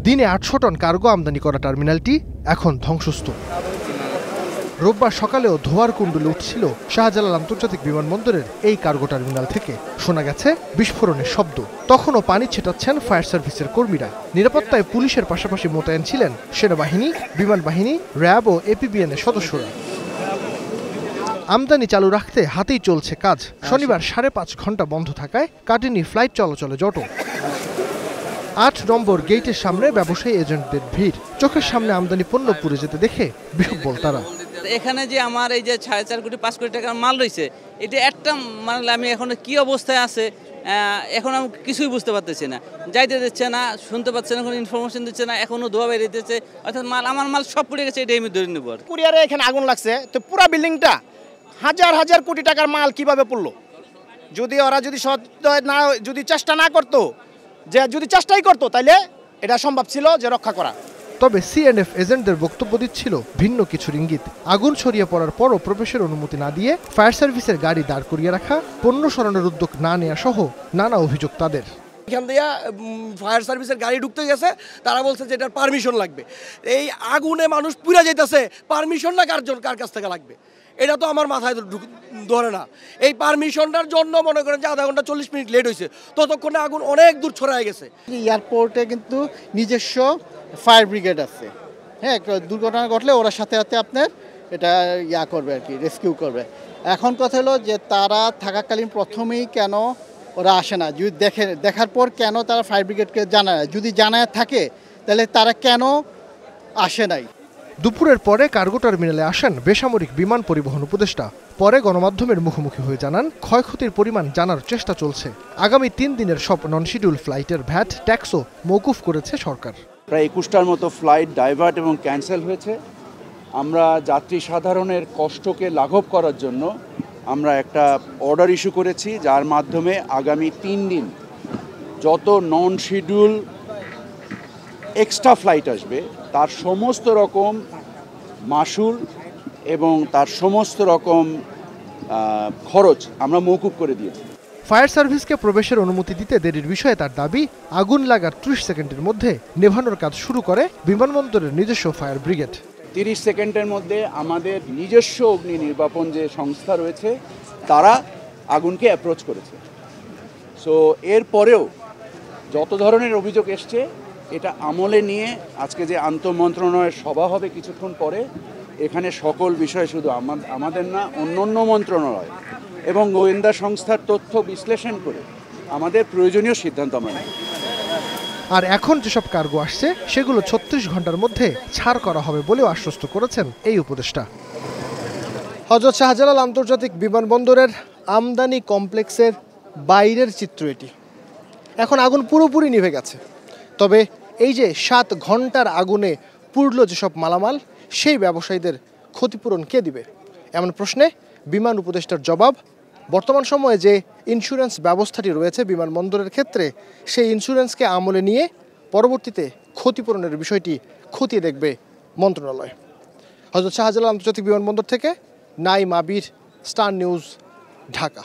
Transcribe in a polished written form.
দিনে ৮০০ ton cargo আমদানি করা টার্মিনালটি এখন ধ্বংসস্তূপ। রোববার সকালেও ধোঁয়ার কুণ্ডলে উঠছিল শাহজালাল আন্তর্জাতিক বিমানবন্দরের এই কার্গো টার্মিনাল থেকে। শোনা গেছে বিস্ফোরণের শব্দ। তখনও পানি ছেটাচ্ছেন ফায়ার সার্ভিসের কর্মীরা। নিরাপত্তায় পুলিশের পাশাপাশি মোতায়েন ছিলেন সেনাবাহিনী, বিমান বাহিনী, র্যাব ও এপিবিএনের সদস্যরা। আমদানি চালু রাখতে হাতেই চলছে কাজ। শনিবার ৫.৫ ঘন্টা বন্ধ থাকায় কাটেনি ফ্লাইট চলাচলে জট। ৮ নম্বর গেটের সামনে ব্যবসায়ী এজেন্টদের ভিড়। চোখের সামনে আমদানি পণ্য পুড়ে যেতে দেখে বিহ্বল তারা। এখানে যে আমার এই যে 4.5 কোটি 5 কোটি টাকার মাল রয়েছে, এটা একটা মানে আমি এখন কি অবস্থায় আছে এখন আমি কিছুই বুঝতে পারতেছি না। যাইতে দিচ্ছে না, শুনতে পাচ্ছে না, কোনো ইনফরমেশন দিচ্ছে না, এখনো ধোয়া বেরিয়ে দিচ্ছে। অর্থাৎ আমার মাল সব পুড়ে গেছে, এটাই আমি ধরে নেব। কুরিয়ারে এখানে আগুন লাগছে, তো পুরো বিল্ডিংটা হাজার হাজার কোটি টাকার মাল কিভাবে পড়লো? যদি ওরা যদি চেষ্টা না করতো, যে যদি চেষ্টাই করতো, তাহলে এটা সম্ভব ছিল যে রক্ষা করা। তবে সিএনএফ এজেন্টদের বক্তব্য দিচ্ছিল ভিন্ন কিছুর ইঙ্গিত। আগুন ছড়িয়ে পড়ার পরও প্রবেশের অনুমতি না দিয়ে ফায়ার সার্ভিসের গাড়ি দাঁড় করিয়ে রাখা, পণ্য সরানোর উদ্যোগ না নেওয়া সহ নানা অভিযোগ তাদের। এখান দিয়ে ফায়ার সার্ভিসের গাড়ি ঢুকতে গেছে, তারা বলছে যে এটার পারমিশন লাগবে। এই আগুনে মানুষ পুড়ে যাইতেছে, পারমিশন না কার কাছ থেকে লাগবে? এটা তো আমার মাথায় ধরে না। এই পারমিশনটার জন্য মনে করেন যে আধা ঘন্টা 40 মিনিট লেট হয়েছে, ততক্ষণে আগুন অনেক দূর ছড়ায় গেছে। এয়ারপোর্টে কিন্তু নিজস্ব ফায়ার ব্রিগেড আছে। হ্যাঁ, দুর্ঘটনা ঘটলে ওরা সাথে সাথে আপনার এটা করবে আর কি, রেস্কিউ করবে। এখন কথা হলো যে তারা থাকাকালীন প্রথমেই কেন ওরা আসে না? যদি দেখার পর কেন তারা ফায়ার ব্রিগেডকে জানায়? যদি জানায় থাকে তাহলে তারা কেন আসে নাই? দুপুরের পরে কার্গো টার্মিনালে আসেন বেসামরিক বিমান পরিবহন উপদেষ্টা। পরে গণমাধ্যমের মুখোমুখি হয়ে জানান, ক্ষয়ক্ষতির পরিমাণ জানার চেষ্টা চলছে। আগামী 3 দিনের সব নন শিডিউল ফ্লাইটের ভ্যাট ট্যাক্সও মওকুফ করেছে সরকার। প্রায় 21টার মতো ফ্লাইট ডাইভার্ট এবং ক্যান্সেল হয়েছে। আমরা যাত্রী সাধারণের কষ্টকে লাঘব করার জন্য আমরা একটা অর্ডার ইস্যু করেছি, যার মাধ্যমে আগামী 3 দিন যত নন শিডিউল এক্সট্রা ফ্লাইট আসবে তার সমস্ত রকম মাশুল এবং তার সমস্ত রকম খরচ আমরা মওকুফ করে দিয়েছি। ফায়ার সার্ভিসকে প্রবেশের অনুমতি দিতে দেরির বিষয়ে তার দাবি, আগুন লাগার 30 সেকেন্ডের মধ্যে নেভানোর কাজ শুরু করে বিমানবন্দরের নিজস্ব ফায়ার ব্রিগেড। 30 সেকেন্ডের মধ্যে আমাদের নিজস্ব অগ্নি নির্বাপন যে সংস্থা রয়েছে তারা আগুনকে অ্যাপ্রোচ করেছে। সো এরপরেও যত ধরনের অভিযোগ এসছে এটা আমলে নিয়ে আজকে যে আন্তঃমন্ত্রণালয়ের সভা হবে কিছুক্ষণ পরে, এখানে সকল বিষয় শুধু আমাদের না, অন্য মন্ত্রণালয় এবং গোয়েন্দা সংস্থার তথ্য বিশ্লেষণ করে আমাদের প্রয়োজনীয় সিদ্ধান্ত আমরা নেব। আর এখন যেসব কার্গো আসছে সেগুলো 36 ঘন্টার মধ্যে ছাড় করা হবে বলেও আশ্বস্ত করেছেন এই উপদেষ্টা। হযরত শাহজালাল আন্তর্জাতিক বিমানবন্দরের আমদানি কমপ্লেক্সের বাইরের চিত্র এটি। এখন আগুন পুরোপুরি নিভে গেছে। তবে এই যে 7 ঘন্টার আগুনে পুড়ল যেসব মালামাল, সেই ব্যবসায়ীদের ক্ষতিপূরণ কে দিবে? এমন প্রশ্নে বিমান উপদেষ্টার জবাব, বর্তমান সময়ে যে ইন্স্যুরেন্স ব্যবস্থাটি রয়েছে বিমানবন্দরের ক্ষেত্রে, সেই ইন্স্যুরেন্সকে আমলে নিয়ে পরবর্তীতে ক্ষতিপূরণের বিষয়টি খতিয়ে দেখবে মন্ত্রণালয়। হযরত শাহজালাল আন্তর্জাতিক বিমানবন্দর থেকে নাইম আবির, স্টার নিউজ, ঢাকা।